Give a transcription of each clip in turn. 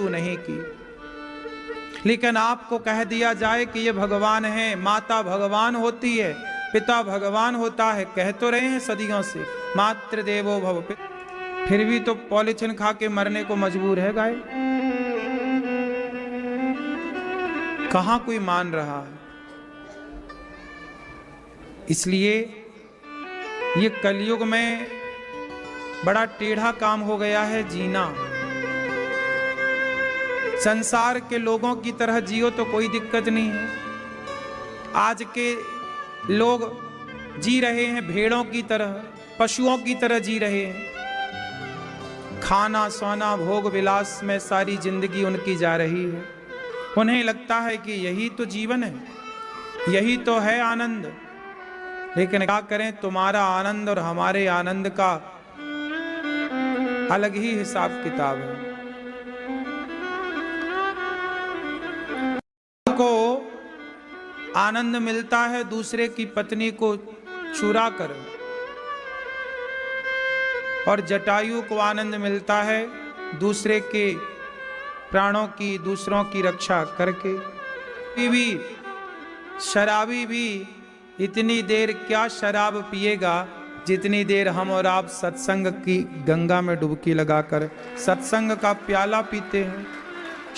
नहीं की। लेकिन आपको कह दिया जाए कि ये भगवान है, माता भगवान होती है, पिता भगवान होता है, कह तो रहे हैं सदियों से मातृदेवो भव, फिर भी तो पॉलीथिन खा के मरने को मजबूर है गाय। कहां कोई मान रहा है। इसलिए ये कलयुग में बड़ा टेढ़ा काम हो गया है जीना। संसार के लोगों की तरह जियो तो कोई दिक्कत नहीं है। आज के लोग जी रहे हैं भेड़ों की तरह, पशुओं की तरह जी रहे हैं। खाना सोना भोग विलास में सारी जिंदगी उनकी जा रही है। उन्हें लगता है कि यही तो जीवन है, यही तो है आनंद। लेकिन क्या करें, तुम्हारा आनंद और हमारे आनंद का अलग ही हिसाब किताब है। को आनंद मिलता है दूसरे की पत्नी को चुरा कर, और जटायु को आनंद मिलता है दूसरे के प्राणों की, दूसरों की रक्षा करके। भी शराबी भी इतनी देर क्या शराब पिएगा जितनी देर हम और आप सत्संग की गंगा में डुबकी लगाकर सत्संग का प्याला पीते हैं।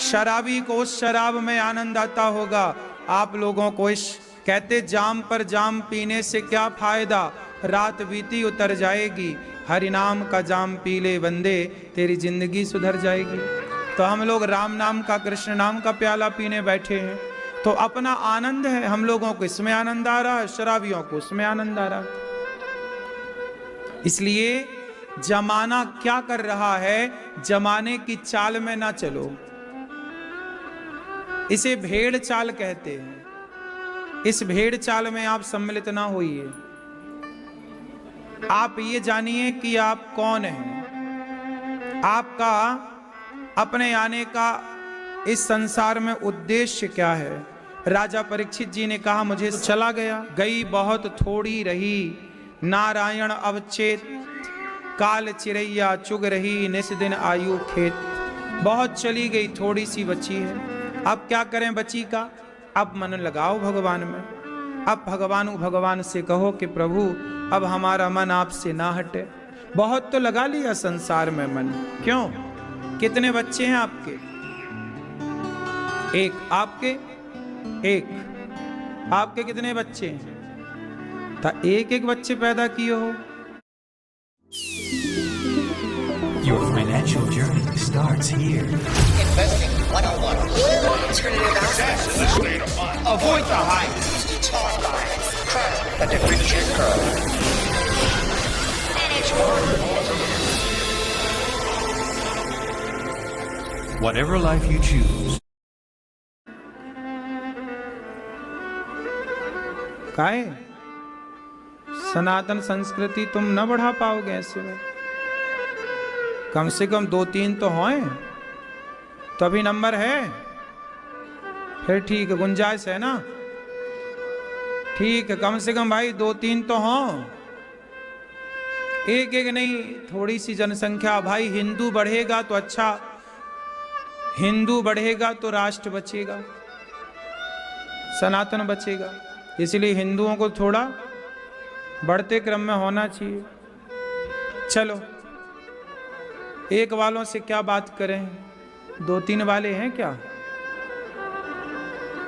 शराबी को उस शराब में आनंद आता होगा, आप लोगों को इस कहते जाम पर जाम पीने से क्या फायदा, रात बीती उतर जाएगी, हरि नाम का जाम पी ले बंदे तेरी जिंदगी सुधर जाएगी। तो हम लोग राम नाम का, कृष्ण नाम का प्याला पीने बैठे हैं, तो अपना आनंद है, हम लोगों को इसमें आनंद आ रहा है, शराबियों को उसमें आनंद आ रहा है। इसलिए जमाना क्या कर रहा है, जमाने की चाल में ना चलो। इसे भेड़ चाल कहते हैं। इस भेड़ चाल में आप सम्मिलित ना होइए। आप ये जानिए कि आप कौन हैं, आपका अपने आने का इस संसार में उद्देश्य क्या है। राजा परीक्षित जी ने कहा मुझे चला गया, गई बहुत थोड़ी रही, नारायण अवचेत, काल चिरैया चुग रही, निस दिन आयु खेत। बहुत चली गई, थोड़ी सी बची है। अब क्या करें बची का, अब मन लगाओ भगवान में। अब भगवान से कहो कि प्रभु अब हमारा मन आपसे ना हटे। बहुत तो लगा लिया संसार में मन, क्यों? कितने बच्चे हैं आपके? एक। आपके? एक। आपके कितने बच्चे हैं? एक एक बच्चे पैदा किए हो। Your financial journey starts here. Investing 101. Alternative assets. The state of mind. Avoid the hype. Talk life. Credit the differential curve. Manage Whatever life you choose. काहे? सनातन संस्कृति तुम न बढ़ा पाओगे ऐसे में। कम से कम 2-3 तो हों, तभी नंबर है। फिर ठीक है, गुंजाइश है ना? ठीक है, कम से कम भाई 2-3 तो हों, एक एक नहीं, थोड़ी सी जनसंख्या। भाई हिंदू बढ़ेगा तो अच्छा, हिंदू बढ़ेगा तो राष्ट्र बचेगा, सनातन बचेगा। इसलिए हिंदुओं को थोड़ा बढ़ते क्रम में होना चाहिए। चलो, एक वालों से क्या बात करें, 2-3 वाले हैं क्या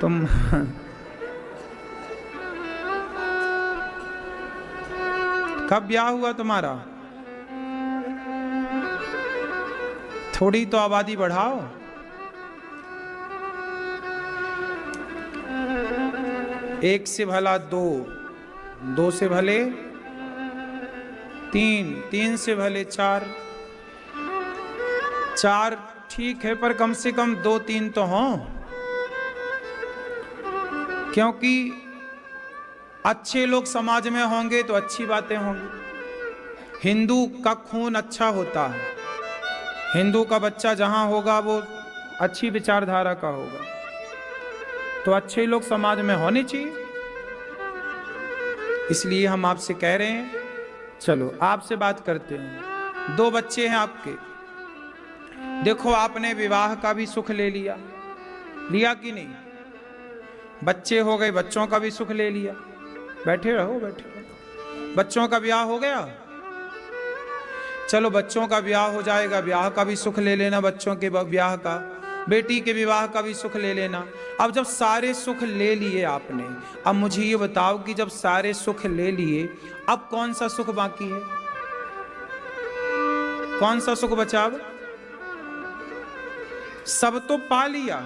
तुम? कब ब्याह हुआ तुम्हारा? थोड़ी तो आबादी बढ़ाओ। एक से भला 2, 2 से भले 3, 3 से भले 4, 4 ठीक है, पर कम से कम 2-3 तो हों, क्योंकि अच्छे लोग समाज में होंगे तो अच्छी बातें होंगी। हिंदू का खून अच्छा होता है, हिंदू का बच्चा जहां होगा वो अच्छी विचारधारा का होगा, तो अच्छे लोग समाज में होने चाहिए। इसलिए हम आपसे कह रहे हैं, चलो आपसे बात करते हैं। 2 बच्चे हैं आपके, देखो आपने विवाह का भी सुख ले लिया, लिया कि नहीं? बच्चे हो गए, बच्चों का भी सुख ले लिया। बैठे रहो, बैठे रहो। बच्चों का ब्याह हो गया, चलो बच्चों का ब्याह हो जाएगा, ब्याह का भी सुख ले लेना, बच्चों के ब्याह का, बेटी के विवाह का भी सुख ले लेना। अब जब सारे सुख ले लिए आपने, अब मुझे ये बताओ कि जब सारे सुख ले लिए, अब कौन सा सुख बाकी है? कौन सा सुख बचा? अब सब तो पा लिया,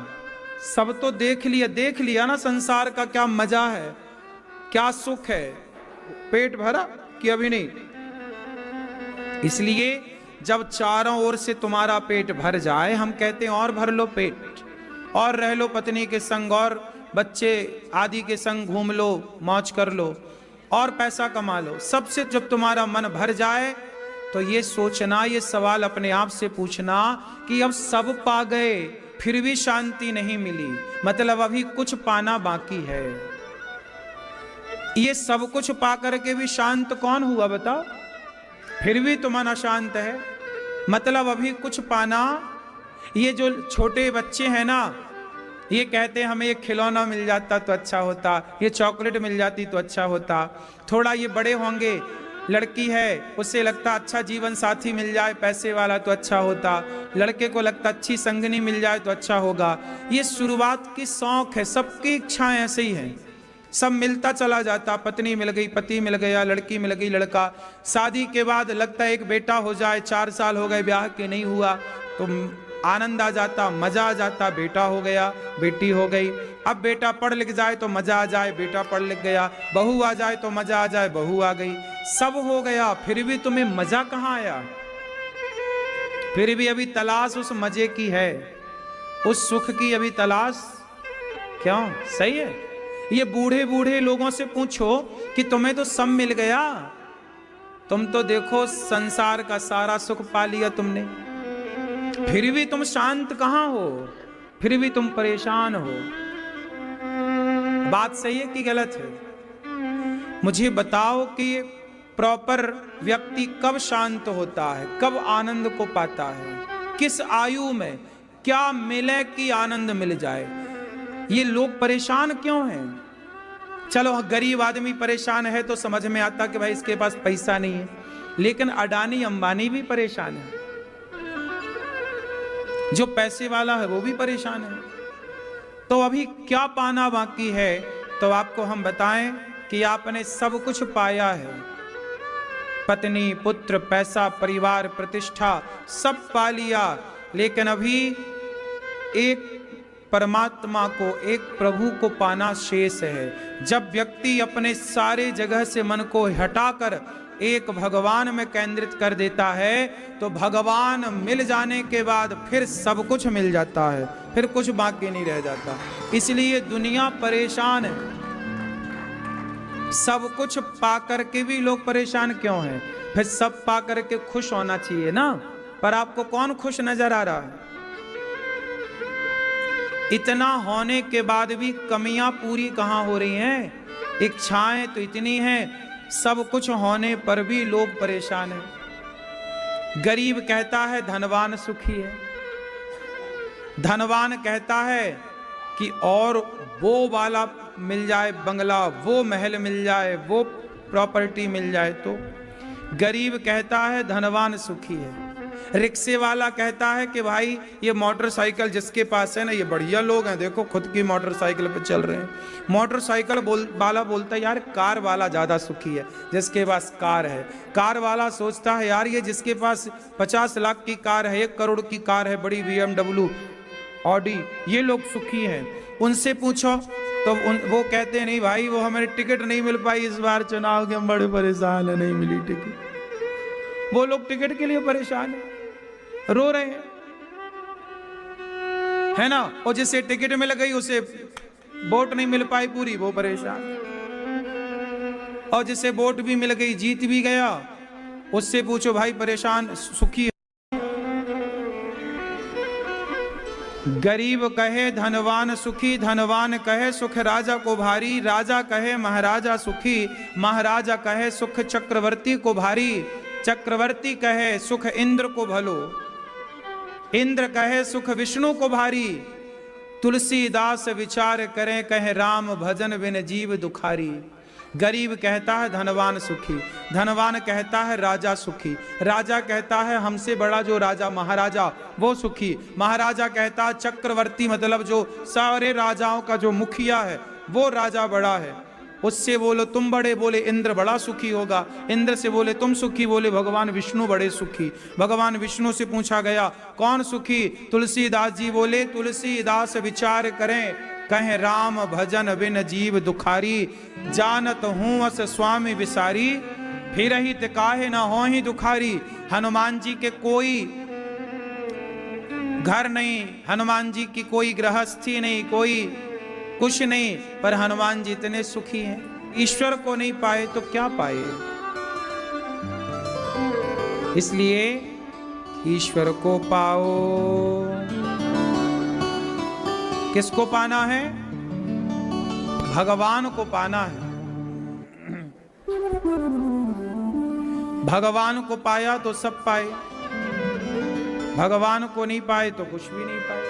सब तो देख लिया ना संसार का क्या मजा है, क्या सुख है। पेट भरा कि अभी नहीं? इसलिए जब चारों ओर से तुम्हारा पेट भर जाए, हम कहते हैं और भर लो पेट, और रह लो पत्नी के संग, और बच्चे आदि के संग घूम लो, मौज कर लो, और पैसा कमा लो। सबसे जब तुम्हारा मन भर जाए तो ये सोचना, ये सवाल अपने आप से पूछना कि अब सब पा गए फिर भी शांति नहीं मिली, मतलब अभी कुछ पाना बाकी है। ये सब कुछ पा करके भी शांत कौन हुआ बताओ? फिर भी तुम अशांत है, मतलब अभी कुछ पाना। ये जो छोटे बच्चे हैं ना, ये कहते हैं हमें ये खिलौना मिल जाता तो अच्छा होता, ये चॉकलेट मिल जाती तो अच्छा होता। थोड़ा ये बड़े होंगे, लड़की है उससे लगता अच्छा जीवन साथी मिल जाए पैसे वाला तो अच्छा होता, लड़के को लगता अच्छी संगनी मिल जाए तो अच्छा होगा। ये शुरुआत की शौक है, सबकी इच्छाएं ऐसे ही हैं, सब मिलता चला जाता। पत्नी मिल गई, पति मिल गया, लड़की मिल गई, लड़का। शादी के बाद लगता है एक बेटा हो जाए, 4 साल हो गए ब्याह के, नहीं हुआ तो आनंद आ जाता, मजा आ जाता, बेटा हो गया, बेटी हो गई। अब बेटा पढ़ लिख जाए तो मजा आ जाए, बेटा पढ़ लिख गया। बहू आ जाए तो मजा आ जाए, बहू आ गई। सब हो गया, फिर भी तुम्हें मजा कहाँ आया? फिर भी अभी तलाश उस मजे की है, उस सुख की अभी तलाश। क्यों? सही है। ये बूढ़े बूढ़े लोगों से पूछो कि तुम्हें तो सब मिल गया, तुम तो देखो संसार का सारा सुख पा लिया तुमने, फिर भी तुम शांत कहां हो? फिर भी तुम परेशान हो। बात सही है कि गलत है? मुझे बताओ कि प्रॉपर व्यक्ति कब शांत होता है, कब आनंद को पाता है, किस आयु में क्या मिले कि आनंद मिल जाए? ये लोग परेशान क्यों हैं? चलो गरीब आदमी परेशान है तो समझ में आता कि भाई इसके पास पैसा नहीं है, लेकिन अडानी अंबानी भी परेशान है, जो पैसे वाला है वो भी परेशान है। तो अभी क्या पाना बाकी है? तो आपको हम बताएं कि आपने सब कुछ पाया है, पत्नी, पुत्र, पैसा, परिवार, प्रतिष्ठा, सब पा लिया, लेकिन अभी एक परमात्मा को, एक प्रभु को पाना शेष है। जब व्यक्ति अपने सारे जगह से मन को हटाकर एक भगवान में केंद्रित कर देता है तो भगवान मिल जाने के बाद फिर सब कुछ मिल जाता है, फिर कुछ बाकी नहीं रह जाता। इसलिए दुनिया परेशान है। सब कुछ पा करके भी लोग परेशान क्यों हैं? फिर सब पा करके खुश होना चाहिए ना, पर आपको कौन खुश नजर आ रहा है? इतना होने के बाद भी कमियां पूरी कहां हो रही हैं? इच्छाएं तो इतनी हैं, सब कुछ होने पर भी लोग परेशान हैं। गरीब कहता है धनवान सुखी है, धनवान कहता है कि और वो वाला मिल जाए बंगला, वो महल मिल जाए, वो प्रॉपर्टी मिल जाए। तो गरीब कहता है धनवान सुखी है। रिक्शे वाला कहता है कि भाई ये मोटरसाइकिल जिसके पास है ना, ये बढ़िया लोग हैं, देखो खुद की मोटरसाइकिल पे चल रहे हैं। मोटरसाइकिल वाला बोलता है यार कार वाला ज़्यादा सुखी है, जिसके पास कार है। कार वाला सोचता है यार ये जिसके पास 50 लाख की कार है, 1 करोड़ की कार है, बड़ी BMW, ऑडी, ये लोग सुखी हैं। उनसे पूछो तो वो कहते हैं नहीं भाई, वो हमारी टिकट नहीं मिल पाई इस बार चुनाव के, हम बड़े परेशान है, नहीं मिली टिकट। वो लोग टिकट के लिए परेशान है, रो रहे हैं, है ना। और जिसे टिकट मिल गई उसे वोट नहीं मिल पाई पूरी, वो परेशान। और जिसे वोट भी मिल गई, जीत भी गया, उससे पूछो भाई परेशान सुखी है। गरीब कहे धनवान सुखी, धनवान कहे सुख राजा को भारी, राजा कहे महाराजा सुखी, महाराजा कहे सुख चक्रवर्ती को भारी, चक्रवर्ती कहे सुख इंद्र को भलो। इंद्र कहे सुख विष्णु को भारी, तुलसीदास विचार करें कहे राम भजन बिन जीव दुखारी। गरीब कहता है धनवान सुखी, धनवान कहता है राजा सुखी, राजा कहता है हमसे बड़ा जो राजा महाराजा वो सुखी, महाराजा कहता है चक्रवर्ती मतलब जो सारे राजाओं का जो मुखिया है वो राजा बड़ा है, उससे बोलो तुम बड़े, बोले इंद्र बड़ा सुखी होगा, इंद्र से बोले तुम सुखी, बोले भगवान विष्णु बड़े सुखी। भगवान विष्णु से पूछा गया कौन सुखी, तुलसीदास जी बोले तुलसीदास विचार करें कहें राम भजन बिन जीव दुखारी। जानत हूँ अस स्वामी विसारी, फिर ही काहे न हो ही दुखारी। हनुमान जी के कोई घर नहीं, हनुमान जी की कोई गृहस्थी नहीं, कोई कुछ नहीं, पर हनुमान जी इतने सुखी हैं। ईश्वर को नहीं पाए तो क्या पाए, इसलिए ईश्वर को पाओ। किसको पाना है, भगवान को पाना है। भगवान को पाया तो सब पाए, भगवान को नहीं पाए तो कुछ भी नहीं पाए।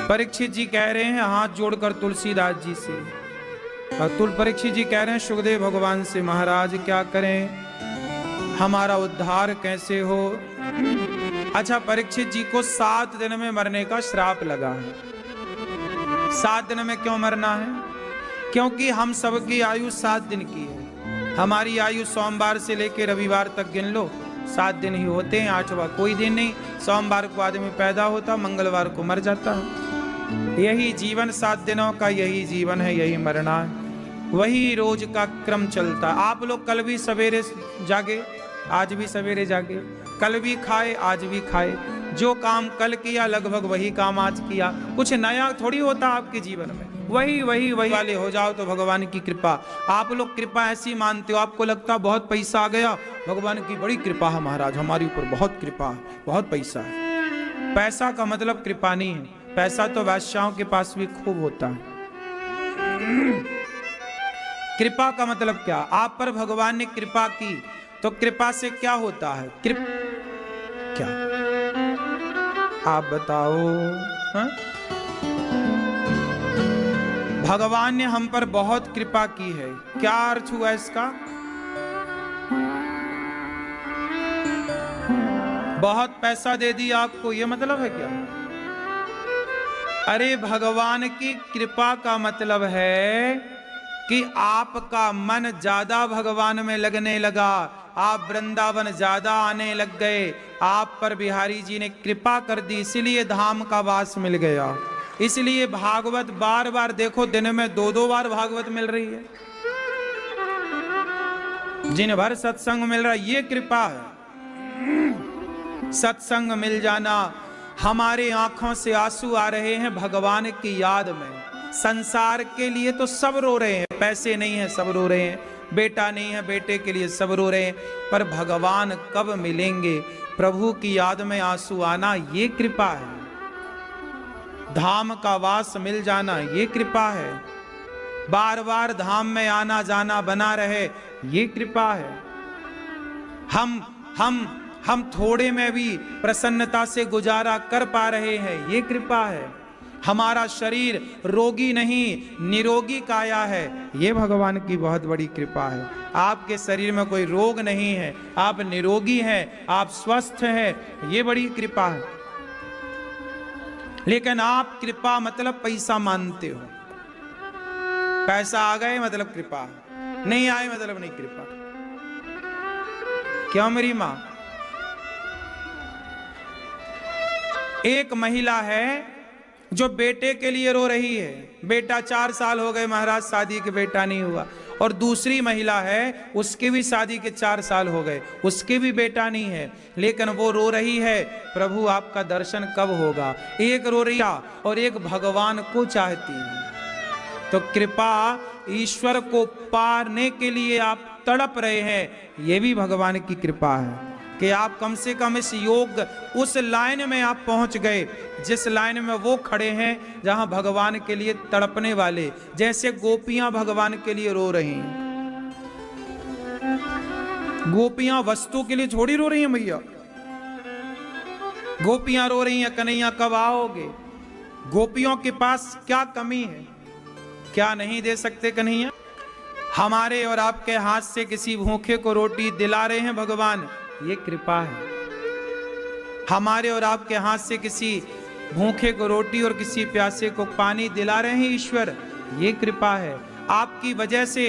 परीक्षित जी कह रहे हैं हाथ जोड़कर तुलसीदास जी से, और परीक्षित जी कह रहे हैं सुखदेव भगवान से महाराज क्या करें, हमारा उद्धार कैसे हो। अच्छा, परीक्षित जी को 7 दिन में मरने का श्राप लगा है। 7 दिन में क्यों मरना है, क्योंकि हम सबकी आयु 7 दिन की है। हमारी आयु सोमवार से लेकर रविवार तक गिन लो 7 दिन ही होते हैं, 8वां कोई दिन नहीं। सोमवार को आदमी पैदा होता, मंगलवार को मर जाता है। यही जीवन 7 दिनों का, यही जीवन है, यही मरना है, वही रोज का क्रम चलता। आप लोग कल भी सवेरे जागे, आज भी सवेरे जागे, कल भी खाए आज भी खाए, जो काम कल किया लगभग वही काम आज किया, कुछ नया थोड़ी होता आपके जीवन में, वही वाले हो जाओ तो भगवान की कृपा। आप लोग कृपा ऐसी मानते हो, आपको लगता बहुत पैसा आ गया, भगवान की बड़ी कृपा है महाराज, हमारे ऊपर बहुत कृपा है, बहुत पैसा है। पैसा का मतलब कृपा नहीं है, पैसा तो वैश्याओं के पास भी खूब होता है। कृपा का मतलब क्या, आप पर भगवान ने कृपा की तो कृपा से क्या होता है, क्या आप बताओ। हा? भगवान ने हम पर बहुत कृपा की है, क्या अर्थ हुआ इसका, बहुत पैसा दे दिया आपको, ये मतलब है क्या। अरे भगवान की कृपा का मतलब है कि आपका मन ज्यादा भगवान में लगने लगा, आप वृंदावन ज्यादा आने लग गए, आप पर बिहारी जी ने कृपा कर दी, इसलिए धाम का वास मिल गया। इसलिए भागवत बार बार देखो, दिन में 2-2 बार भागवत मिल रही है, जिन भर सत्संग मिल रहा है, ये कृपा है। सत्संग मिल जाना, हमारे आंखों से आंसू आ रहे हैं भगवान की याद में। संसार के लिए तो सब रो रहे हैं, पैसे नहीं है सब रो रहे हैं, बेटा नहीं है बेटे के लिए सब रो रहे हैं, पर भगवान कब मिलेंगे, प्रभु की याद में आंसू आना ये कृपा है। धाम का वास मिल जाना ये कृपा है, बार बार धाम में आना जाना बना रहे ये कृपा है। हम थोड़े में भी प्रसन्नता से गुजारा कर पा रहे हैं ये कृपा है। हमारा शरीर रोगी नहीं निरोगी काया है, ये भगवान की बहुत बड़ी कृपा है। आपके शरीर में कोई रोग नहीं है, आप निरोगी हैं, आप स्वस्थ हैं, ये बड़ी कृपा है। लेकिन आप कृपा मतलब पैसा मानते हो, पैसा आ गए मतलब कृपा, नहीं आए मतलब नहीं कृपा। क्यों मेरी मां, एक महिला है जो बेटे के लिए रो रही है, बेटा 4 साल हो गए महाराज शादी के, बेटा नहीं हुआ। और दूसरी महिला है उसके भी शादी के 4 साल हो गए, उसके भी बेटा नहीं है, लेकिन वो रो रही है प्रभु आपका दर्शन कब होगा। एक रो रही है और एक भगवान को चाहती है। तो कृपा ईश्वर को पाने के लिए आप तड़प रहे हैं, ये भी भगवान की कृपा है कि आप कम से कम इस योग उस लाइन में आप पहुंच गए जिस लाइन में वो खड़े हैं जहां भगवान के लिए तड़पने वाले, जैसे गोपियां भगवान के लिए रो रही हैं। गोपियां वस्तु के लिए थोड़ी रो रही हैं भैया। गोपियां रो रही हैं कन्हैया कब आओगे। गोपियों के पास क्या कमी है, क्या नहीं दे सकते कन्हैया। हमारे और आपके हाथ से किसी भूखे को रोटी दिला रहे हैं भगवान, ये कृपा है। हमारे और आपके हाथ से किसी भूखे को रोटी और किसी प्यासे को पानी दिला रहे हैं ईश्वर, ये कृपा है। आपकी वजह से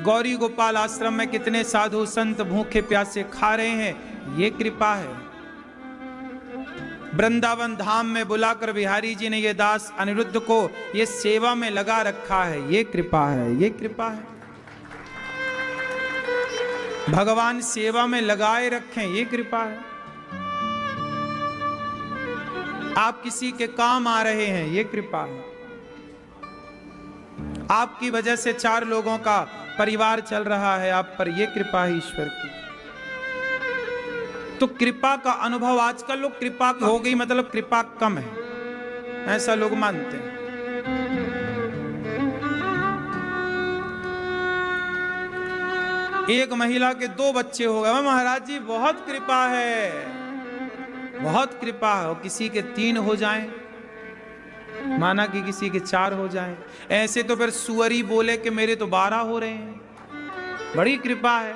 गौरी गोपाल आश्रम में कितने साधु संत भूखे प्यासे खा रहे हैं, ये कृपा है। वृंदावन धाम में बुलाकर बिहारी जी ने ये दास अनिरुद्ध को ये सेवा में लगा रखा है, ये कृपा है, ये कृपा है। भगवान सेवा में लगाए रखें, ये कृपा है। आप किसी के काम आ रहे हैं, ये कृपा है। आपकी वजह से 4 लोगों का परिवार चल रहा है आप पर, ये कृपा है ईश्वर की। तो कृपा का अनुभव आजकल लोग कृपा हो गई मतलब कृपा कम है, ऐसा लोग मानते हैं। एक महिला के 2 बच्चे हो गए, महाराज जी बहुत कृपा है, बहुत कृपा है। किसी के 3 हो जाएं, माना कि किसी के 4 हो जाएं। ऐसे तो फिर सुअरी बोले कि मेरे तो 12 हो रहे हैं, बड़ी कृपा है।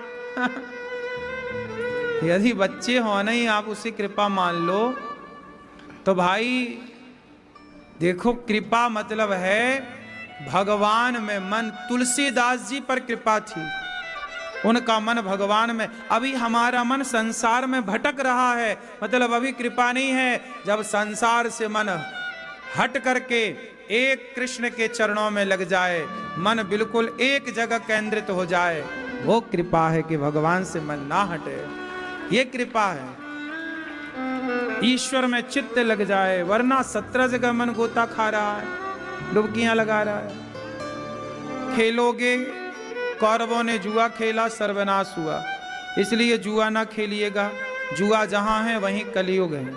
यदि बच्चे हो नहीं आप उसे कृपा मान लो तो भाई देखो, कृपा मतलब है भगवान में मन। तुलसीदास जी पर कृपा थी, उनका मन भगवान में। अभी हमारा मन संसार में भटक रहा है, मतलब अभी कृपा नहीं है। जब संसार से मन हट करके एक कृष्ण के चरणों में लग जाए, मन बिल्कुल एक जगह केंद्रित हो जाए, वो कृपा है कि भगवान से मन ना हटे, ये कृपा है। ईश्वर में चित्त लग जाए, वरना 17 जगह मन गोता खा रहा है, डुबकियां लगा रहा है। खेलोगे, कौरवों ने जुआ खेला, सर्वनाश हुआ, इसलिए जुआ ना खेलिएगा। जुआ जहां है वहीं कलयुग है।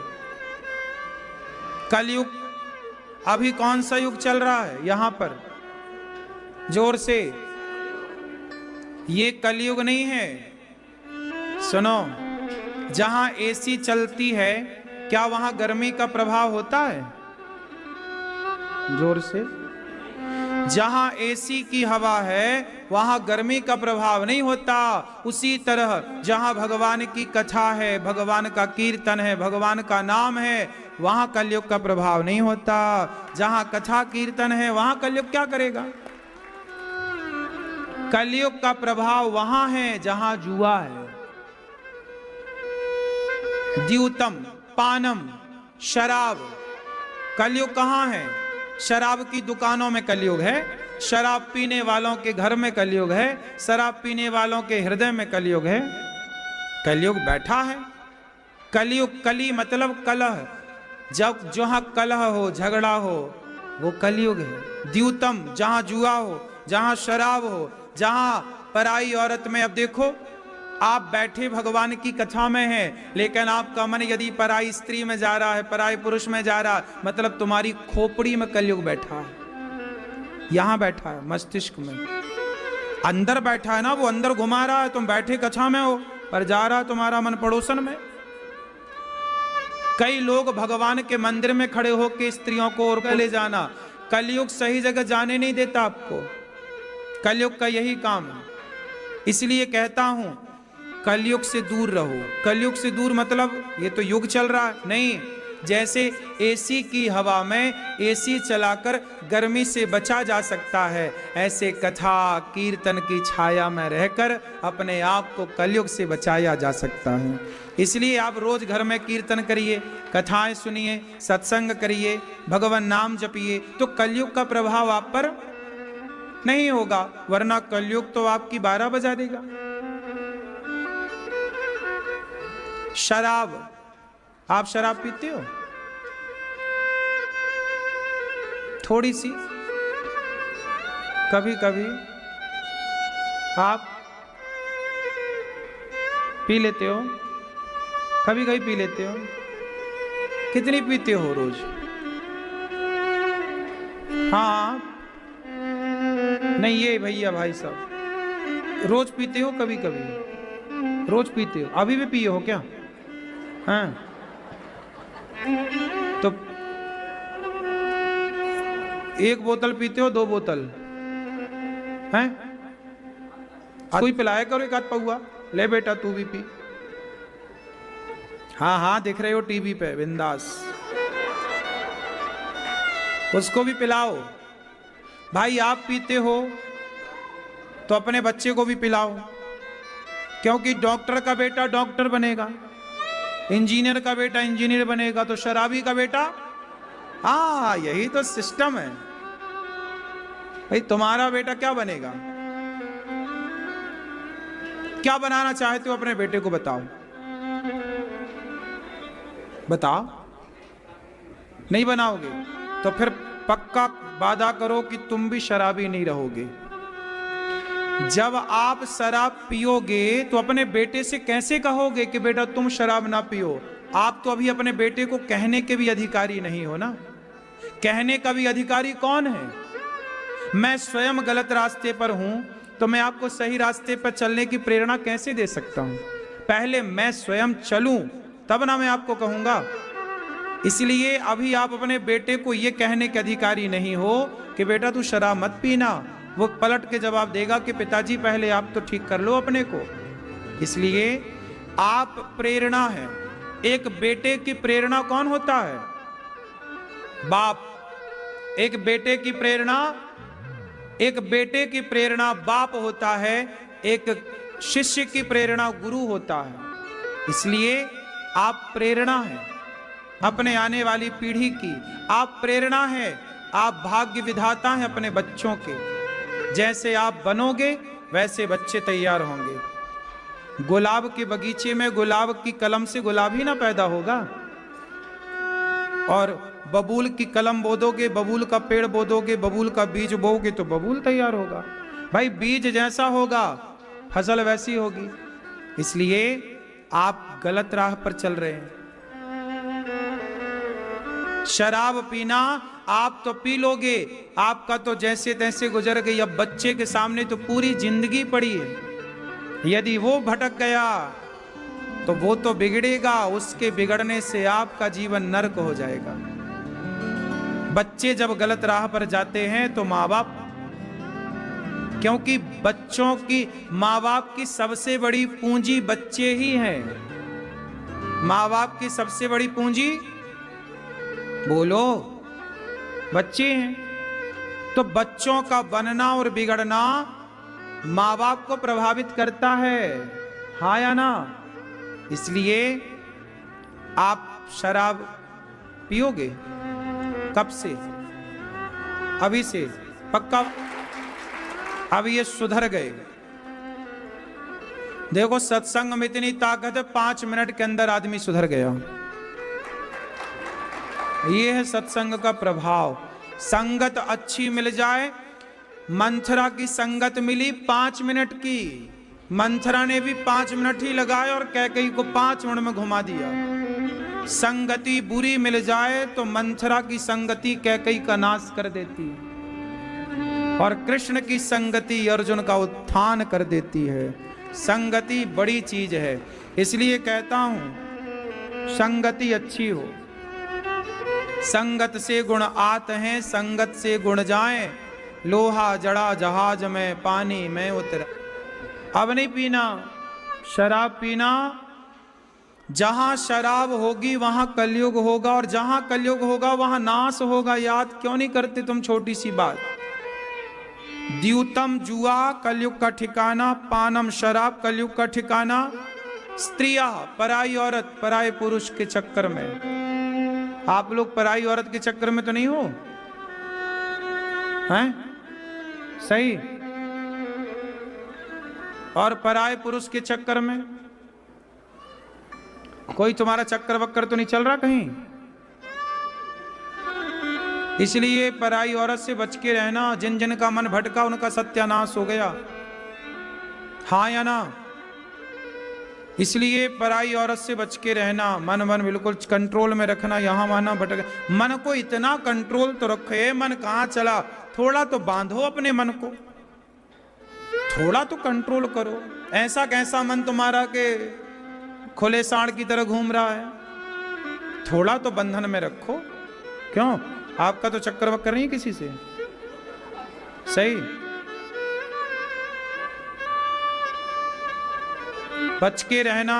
कलयुग अभी कौन सा युग चल रहा है यहां पर, जोर से, ये कलयुग नहीं है। सुनो, जहां एसी चलती है क्या वहां गर्मी का प्रभाव होता है? जोर से। जहां एसी की हवा है वहां गर्मी का प्रभाव नहीं होता। उसी तरह जहां भगवान की कथा है, भगवान का कीर्तन है, भगवान का नाम है, वहां कलयुग का प्रभाव नहीं होता। जहां कथा कीर्तन है वहां कलयुग क्या करेगा? कलयुग का प्रभाव वहां है जहां जुआ है। द्यूतम, पानम, शराब, कलयुग कहां है? शराब की दुकानों में कलयुग है, शराब पीने वालों के घर में कलयुग है, शराब पीने वालों के हृदय में कलयुग है। कलयुग बैठा है। कलयुग, कली मतलब कलह, जब जहां कलह हो, झगड़ा हो, वो कलयुग है। द्यूतम, जहां जुआ हो, जहां शराब हो, जहां पराई औरत में। अब देखो, आप बैठे भगवान की कथा में हैं, लेकिन आपका मन यदि पराई स्त्री में जा रहा है, पराई पुरुष में जा रहा है, मतलब तुम्हारी खोपड़ी में कलयुग बैठा है। यहां बैठा है मस्तिष्क में, अंदर बैठा है ना, वो अंदर घुमा रहा है। तुम बैठे कथा में हो पर जा रहा है तुम्हारा मन पड़ोसन में। कई लोग भगवान के मंदिर में खड़े होकर स्त्रियों को और ले जाना, कलयुग सही जगह जाने नहीं देता आपको। कलयुग का यही काम है। इसलिए कहता हूं कलयुग से दूर रहो। कलयुग से दूर मतलब ये तो युग चल रहा है नहीं, जैसे एसी की हवा में एसी चलाकर गर्मी से बचा जा सकता है, ऐसे कथा कीर्तन की छाया में रहकर अपने आप को कलयुग से बचाया जा सकता है। इसलिए आप रोज घर में कीर्तन करिए, कथाएं सुनिए, सत्संग करिए, भगवान नाम जपिए, तो कलयुग का प्रभाव आप पर नहीं होगा, वरना कलयुग तो आपकी 12 बजा देगा। शराब, आप शराब पीते हो? थोड़ी सी, कभी कभी आप पी लेते हो, कभी कभी पी लेते हो। कितनी पीते हो रोज? हाँ, नहीं ये भैया भाई साहब, रोज पीते हो कभी कभी? रोज पीते हो? अभी भी पिए हो क्या? हाँ, तो 1 बोतल पीते हो, 2 बोतल हैं? कोई पिलाया करो एक आध पौआ। ले बेटा तू भी पी। हाँ हाँ, दिख रहे हो टीवी पे, बिंदास, उसको भी पिलाओ। भाई आप पीते हो तो अपने बच्चे को भी पिलाओ, क्योंकि डॉक्टर का बेटा डॉक्टर बनेगा, इंजीनियर का बेटा इंजीनियर बनेगा, तो शराबी का बेटा, हाँ यही तो सिस्टम है। भाई तुम्हारा बेटा क्या बनेगा? क्या बनाना चाहते हो अपने बेटे को? बताओ बताओ। नहीं बनाओगे तो फिर पक्का वादा करो कि तुम भी शराबी नहीं रहोगे। जब आप शराब पियोगे तो अपने बेटे से कैसे कहोगे कि बेटा तुम शराब ना पियो? आप तो अभी अपने बेटे को कहने के भी अधिकारी नहीं हो ना। कहने का भी अधिकारी कौन है? मैं स्वयं गलत रास्ते पर हूं तो मैं आपको सही रास्ते पर चलने की प्रेरणा कैसे दे सकता हूं? पहले मैं स्वयं चलूं तब ना मैं आपको कहूंगा। इसलिए अभी आप अपने बेटे को यह कहने के अधिकारी नहीं हो कि बेटा तू शराब मत पीना। वो पलट के जवाब देगा कि पिताजी पहले आप तो ठीक कर लो अपने को। इसलिए आप प्रेरणा है। एक बेटे की प्रेरणा कौन होता है? बाप। एक बेटे की प्रेरणा, एक बेटे की प्रेरणा बाप होता है, एक शिष्य की प्रेरणा गुरु होता है। इसलिए आप प्रेरणा है अपने आने वाली पीढ़ी की। आप प्रेरणा है, आप भाग्य विधाता हैं अपने बच्चों के। जैसे आप बनोगे वैसे बच्चे तैयार होंगे। गुलाब के बगीचे में गुलाब की कलम से गुलाब ही ना पैदा होगा, और बबूल की कलम बो दोगे, बबूल का पेड़ बो दोगे, बबूल का बीज बोओगे तो बबूल तैयार होगा। भाई बीज जैसा होगा फसल वैसी होगी। इसलिए आप गलत राह पर चल रहे हैं। शराब पीना आप तो पी लोगे, आपका तो जैसे तैसे गुजर गई। अब बच्चे के सामने तो पूरी जिंदगी पड़ी है। यदि वो भटक गया तो वो तो बिगड़ेगा, उसके बिगड़ने से आपका जीवन नरक हो जाएगा। बच्चे जब गलत राह पर जाते हैं तो माँ बाप, क्योंकि बच्चों की, माँ बाप की सबसे बड़ी पूंजी बच्चे ही हैं। माँ बाप की सबसे बड़ी पूंजी, बोलो, बच्चे हैं। तो बच्चों का बनना और बिगड़ना माँ बाप को प्रभावित करता है, हाँ या ना? इसलिए आप शराब पियोगे कब से? अभी से पक्का। अब ये सुधर गए। देखो सत्संग में इतनी ताकत है, 5 मिनट के अंदर आदमी सुधर गया। ये है सत्संग का प्रभाव। संगत अच्छी मिल जाए। मंथरा की संगत मिली 5 मिनट की, मंथरा ने भी 5 मिनट ही लगाए और कैकेयी को 5 मिनट में घुमा दिया। संगति बुरी मिल जाए तो मंथरा की संगति कैकेयी का नाश कर देती है, और कृष्ण की संगति अर्जुन का उत्थान कर देती है। संगति बड़ी चीज है। इसलिए कहता हूं संगति अच्छी हो। संगत से गुण आत हैं, संगत से गुण जाएं। लोहा जड़ा जहाज में, पानी में उतरा। अब नहीं पीना शराब। पीना, जहां शराब होगी वहां कलयुग होगा, और जहां कलयुग होगा वहां नाश होगा। याद क्यों नहीं करते तुम छोटी सी बात? द्यूतम जुआ कलयुग का ठिकाना, पानम शराब कलयुग का ठिकाना। स्त्रियां, पराई औरत पराई पुरुष के चक्कर में। आप लोग पराई औरत के चक्कर में तो नहीं हो? हैं? सही। और पराये पुरुष के चक्कर में कोई तुम्हारा चक्कर वक्कर तो नहीं चल रहा कहीं? इसलिए पराई औरत से बच के रहना। जिन जिन का मन भटका उनका सत्यानाश हो गया, हाँ या ना? इसलिए पराई औरत से बच के रहना। मन बिल्कुल कंट्रोल में रखना। यहां वहां भटक, मन को इतना कंट्रोल तो रखे। मन कहां चला? थोड़ा तो बांधो अपने मन को, थोड़ा तो कंट्रोल करो। ऐसा कैसा मन तुम्हारा के खुले सांड की तरह घूम रहा है, थोड़ा तो बंधन में रखो। क्यों, आपका तो चक्कर वक्कर नहीं किसी से, सही। बच के रहना।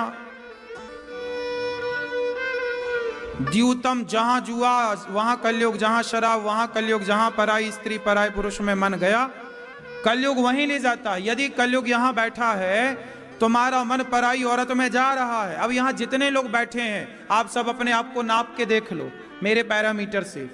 द्यूतम, जहां जुआ वहां कलयुग, जहां शराब वहां कलयुग, जहां पराई स्त्री पराई पुरुष में मन गया कलयुग वहीं ले जाता। यदि कलयुग यहां बैठा है, तुम्हारा मन पराई औरत में जा रहा है। अब यहां जितने लोग बैठे हैं, आप सब अपने आप को नाप के देख लो मेरे पैरामीटर से।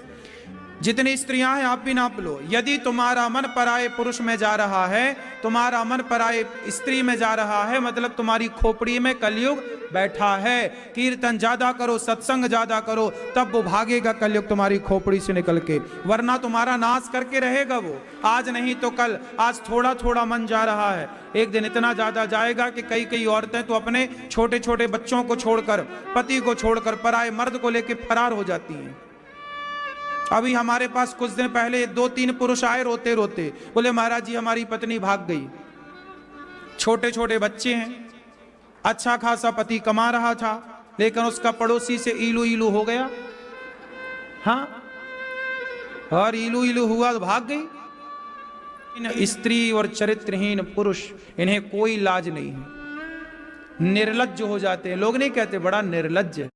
जितनी स्त्रियां हैं आप भी नाप लो। यदि तुम्हारा मन पराये पुरुष में जा रहा है, तुम्हारा मन पराये स्त्री में जा रहा है, मतलब तुम्हारी खोपड़ी में कलयुग बैठा है। कीर्तन ज्यादा करो, सत्संग ज्यादा करो, तब वो भागेगा कलयुग तुम्हारी खोपड़ी से निकल के, वरना तुम्हारा नाश करके रहेगा वो। आज नहीं तो कल, आज थोड़ा थोड़ा मन जा रहा है, एक दिन इतना ज्यादा जाएगा कि कई कई औरतें तो अपने छोटे छोटे बच्चों को छोड़कर, पति को छोड़कर, पराये मर्द को लेकर फरार हो जाती हैं। अभी हमारे पास कुछ दिन पहले 2-3 पुरुष आए रोते रोते, बोले महाराज जी हमारी पत्नी भाग गई। छोटे छोटे बच्चे हैं, अच्छा खासा पति कमा रहा था, लेकिन उसका पड़ोसी से ईलू ईलू हो गया। हाँ, और ईलू ईलू हुआ तो भाग गई। इन स्त्री और चरित्रहीन पुरुष, इन्हें कोई लाज नहीं है, निर्लज्ज हो जाते हैं। लोग नहीं कहते बड़ा निर्लज्ज है।